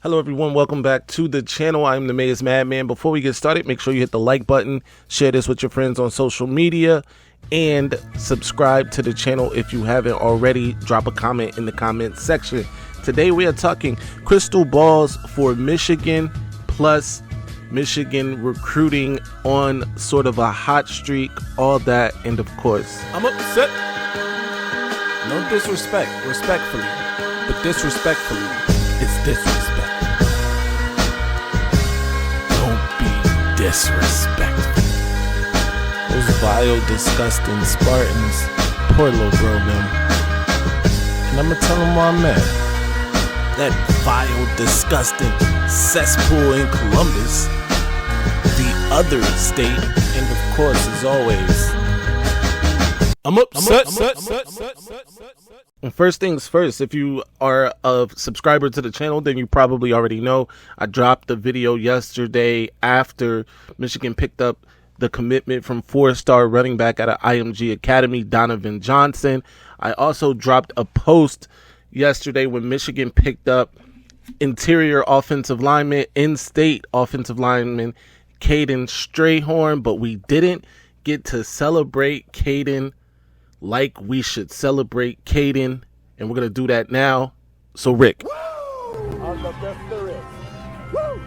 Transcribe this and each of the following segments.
Hello everyone, welcome back to the channel. I'm the Maize Madman. Before we get started, make sure you hit the like button, share this with your friends on social media, and subscribe to the channel if you haven't already. Drop a comment in the comment section. Today we are talking crystal balls for Michigan, plus Michigan recruiting on sort of a hot streak, all that, and of course, I'm upset. No disrespect, respectfully, but disrespectfully, it's disrespect. Don't be disrespectful. Those vile, disgusting Spartans, poor little bro them. And I'ma tell them where I'm at. That vile, disgusting cesspool in Columbus, the other state, and of course, as always, I'm upset. And first things first, if you are a subscriber to the channel, then you probably already know I dropped the video yesterday after Michigan picked up the commitment from four-star running back out of IMG Academy, Donovan Johnson. I also dropped a post yesterday when Michigan picked up interior offensive lineman, in-state offensive lineman, Caden Strayhorn, but we didn't get to celebrate Caden like we should celebrate Caden, and we're going to do that now. So, Rick. Woo! I'm the best there is. Woo!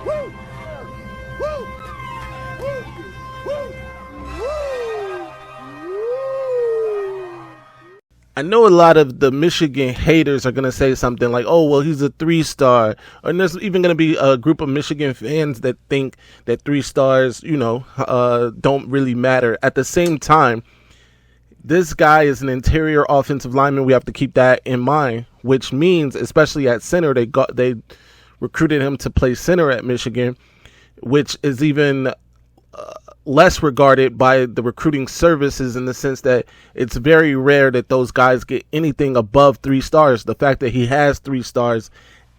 Woo! Woo! Woo! Woo! I know a lot of the Michigan haters are going to say something like, oh, well, he's a 3-star. And there's even going to be a group of Michigan fans that think that 3 stars, don't really matter. At the same time, this guy is an interior offensive lineman. We have to keep that in mind, which means, especially at center, they recruited him to play center at Michigan, which is even less regarded by the recruiting services in the sense that it's very rare that those guys get anything above 3 stars. The fact that he has 3 stars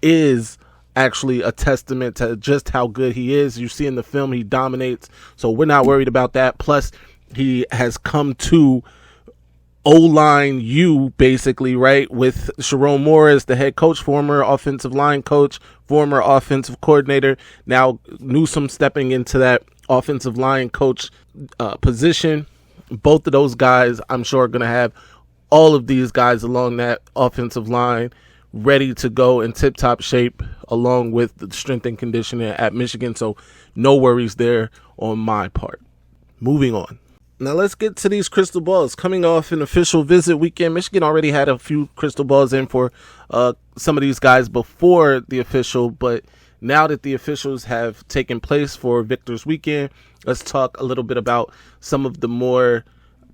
is actually a testament to just how good he is. You see in the film, he dominates. So we're not worried about that. Plus, he has come to O-line U, basically, right, with Sharon Morris, the head coach, former offensive line coach, former offensive coordinator. Now Newsome stepping into that offensive line coach position. Both of those guys, I'm sure, are going to have all of these guys along that offensive line ready to go in tip-top shape, along with the strength and conditioning at Michigan. So no worries there on my part. Moving on. Now let's get to these crystal balls. Coming off an official visit weekend, Michigan already had a few crystal balls in for some of these guys before the official, but now that the officials have taken place for Victor's Weekend, let's talk a little bit about some of the more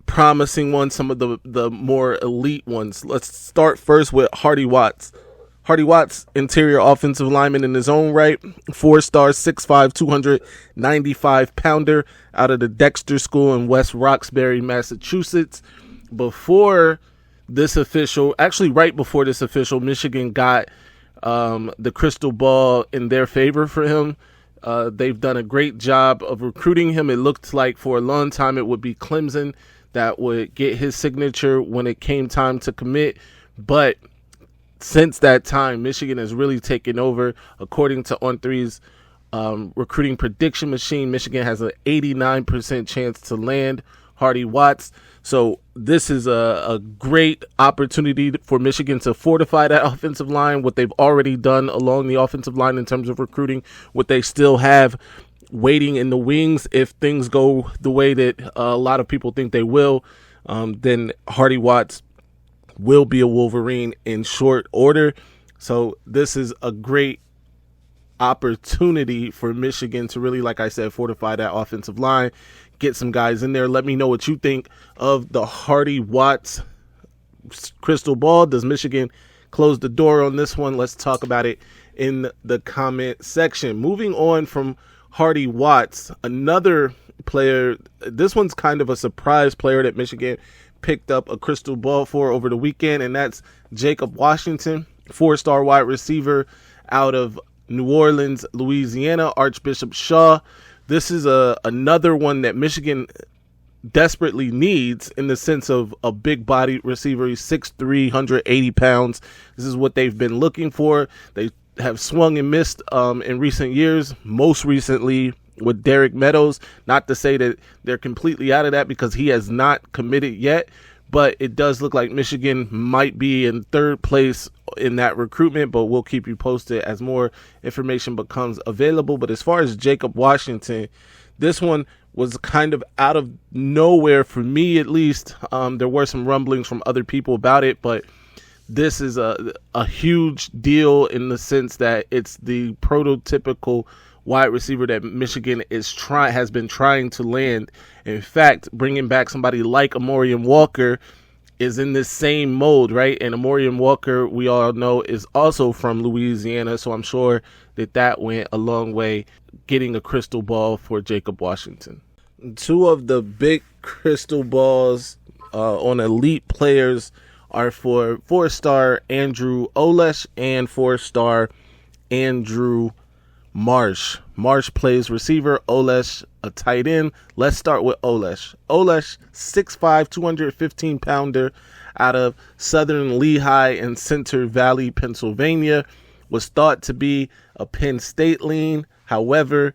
promising ones, some of the more elite ones. Let's start first with Hardy Watts. Hardy Watts, interior offensive lineman in his own right, 4-star, 6'5", 295-pounder out of the Dexter School in West Roxbury, Massachusetts. Before this official, actually right before this official, Michigan got the crystal ball in their favor for him. They've done a great job of recruiting him. It looked like for a long time it would be Clemson that would get his signature when it came time to commit. But since that time, Michigan has really taken over. According to On3's recruiting prediction machine, Michigan has an 89% chance to land Hardy Watts. So this is a great opportunity for Michigan to fortify that offensive line, what they've already done along the offensive line in terms of recruiting, what they still have waiting in the wings. If things go the way that a lot of people think they will, then Hardy Watts will be a Wolverine in short order. So this is a great opportunity for Michigan to really, like I said, fortify that offensive line, get some guys in there. Let me know what you think of the Hardy Watts crystal ball. Does Michigan close the door on this one? Let's talk about it in the comment section. Moving on from Hardy Watts, another player, this one's kind of a surprise player that Michigan picked up a crystal ball for over the weekend, and that's Jacob Washington, 4-star wide receiver out of New Orleans, Louisiana, Archbishop Shaw. This is another one that Michigan desperately needs in the sense of a big body receiver. He's 6'3", 180 pounds. This is what they've been looking for. They have swung and missed in recent years, most recently with Derek Meadows. Not to say that they're completely out of that because he has not committed yet, but it does look like Michigan might be in third place in that recruitment, but we'll keep you posted as more information becomes available. But as far as Jacob Washington, this one was kind of out of nowhere for me, at least. There were some rumblings from other people about it, but this is a huge deal in the sense that it's the prototypical wide receiver that Michigan has been trying to land. In fact, bringing back somebody like Amorian Walker is in this same mold, right? And Amorian Walker, we all know, is also from Louisiana, so I'm sure that went a long way getting a crystal ball for Jacob Washington. Two of the big crystal balls on elite players are for 4-star Andrew Oles and 4-star Andrew Marsh. Marsh plays receiver, Oles a tight end. Let's start with Oles. Oles, 6'5", 215-pounder out of Southern Lehigh in Center Valley, Pennsylvania. Was thought to be a Penn State lean. However,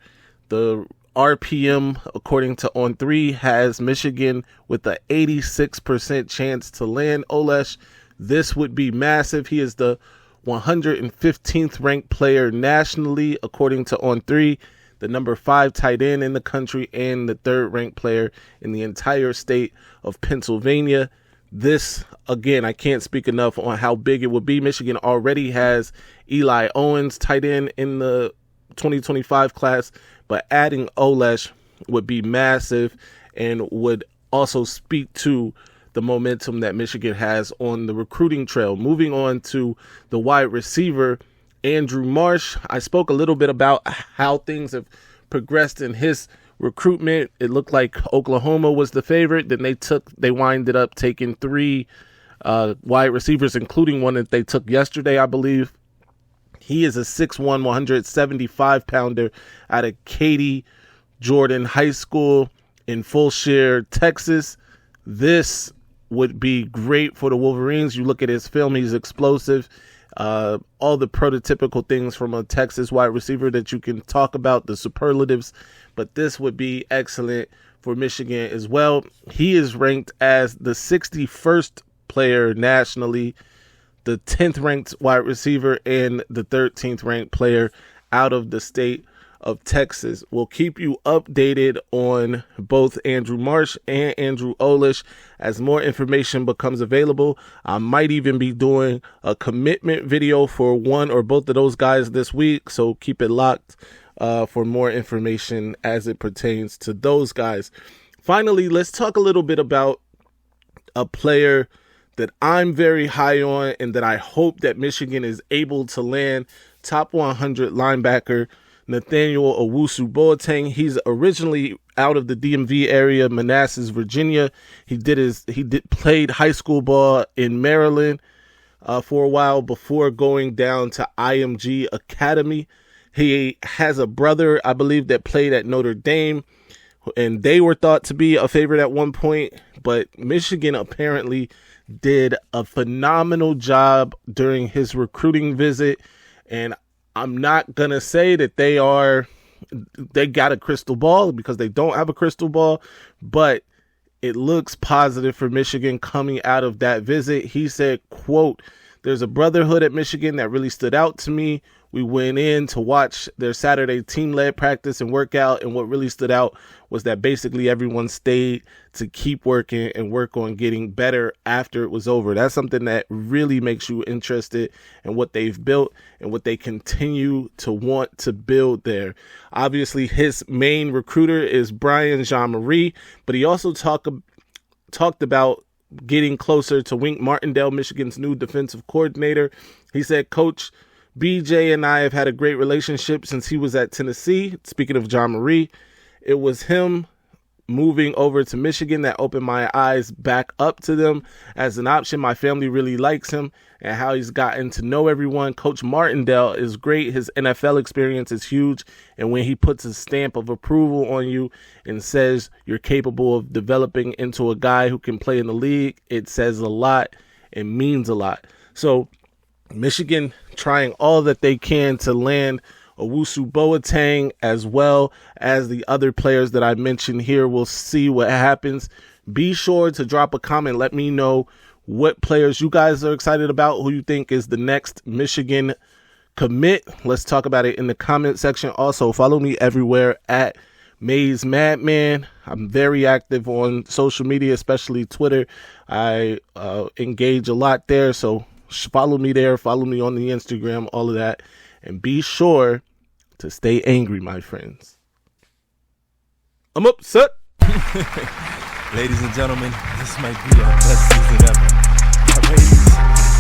the RPM, according to On3, has Michigan with an 86% chance to land Oles. This would be massive. He is the 115th ranked player nationally, according to On3, the number 5 tight end in the country, and the 3rd ranked player in the entire state of Pennsylvania. This, again, I can't speak enough on how big it would be. Michigan already has Eli Owens, tight end, in the 2025 class, but adding Oles would be massive and would also speak to the momentum that Michigan has on the recruiting trail. Moving on to the wide receiver, Andrew Marsh. I spoke a little bit about how things have progressed in his recruitment. It looked like Oklahoma was the favorite. Then they winded up taking 3 wide receivers, including one that they took yesterday, I believe. He is a 6'1", 175-pounder out of Katy Jordan High School in Fulshire, Texas. This would be great for the Wolverines. You look at his film, he's explosive. All the prototypical things from a Texas wide receiver that you can talk about, the superlatives. But this would be excellent for Michigan as well. He is ranked as the 61st player nationally, the 10th ranked wide receiver, and the 13th ranked player out of the state of Texas. We'll keep you updated on both Andrew Marsh and Andrew Oles as more information becomes available. I might even be doing a commitment video for one or both of those guys this week, so keep it locked for more information as it pertains to those guys. Finally, let's talk a little bit about a player that I'm very high on and that I hope that Michigan is able to land. Top 100 linebacker Nathaniel Owusu-Boateng. He's originally out of the DMV area, Manassas, Virginia. He played high school ball in Maryland for a while before going down to IMG Academy. He has a brother, I believe, that played at Notre Dame, and they were thought to be a favorite at one point, but Michigan apparently did a phenomenal job during his recruiting visit, and I'm not going to say that they got a crystal ball because they don't have a crystal ball, but it looks positive for Michigan coming out of that visit. He said, quote, "There's a brotherhood at Michigan that really stood out to me. We went in to watch their Saturday team-led practice and workout, and what really stood out was that basically everyone stayed to keep working and work on getting better after it was over." That's something that really makes you interested in what they've built and what they continue to want to build there. Obviously, his main recruiter is Brian Jean-Marie, but he also talked about getting closer to Wink Martindale, Michigan's new defensive coordinator. He said, "Coach BJ and I have had a great relationship since he was at Tennessee." Speaking of John Marie, it was him, moving over to Michigan that opened my eyes back up to them as an option. My family really likes him and how he's gotten to know everyone. Coach Martindale is great. His NFL experience is huge. And when he puts a stamp of approval on you and says you're capable of developing into a guy who can play in the league, it says a lot and means a lot. So Michigan trying all that they can to land Owusu Boateng as well as the other players that I mentioned here. We'll see what happens. Be sure to drop a comment. Let me know what players you guys are excited about, who you think is the next Michigan commit. Let's talk about it in the comment section. Also, follow me everywhere at Maize Madman. I'm very active on social media, especially Twitter. I engage a lot there, so follow me there. Follow me on the Instagram, all of that. And be sure to stay angry, my friends. I'm upset. Ladies and gentlemen, this might be our best season ever. Ladies,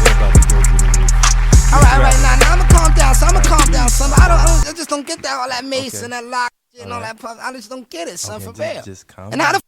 we're about to go through the roof. All right, now I'ma calm down. So I'ma calm down, son. I just don't get that all that Mace and that lock and all that puff. I just don't get it, son, for real. Just calm And how the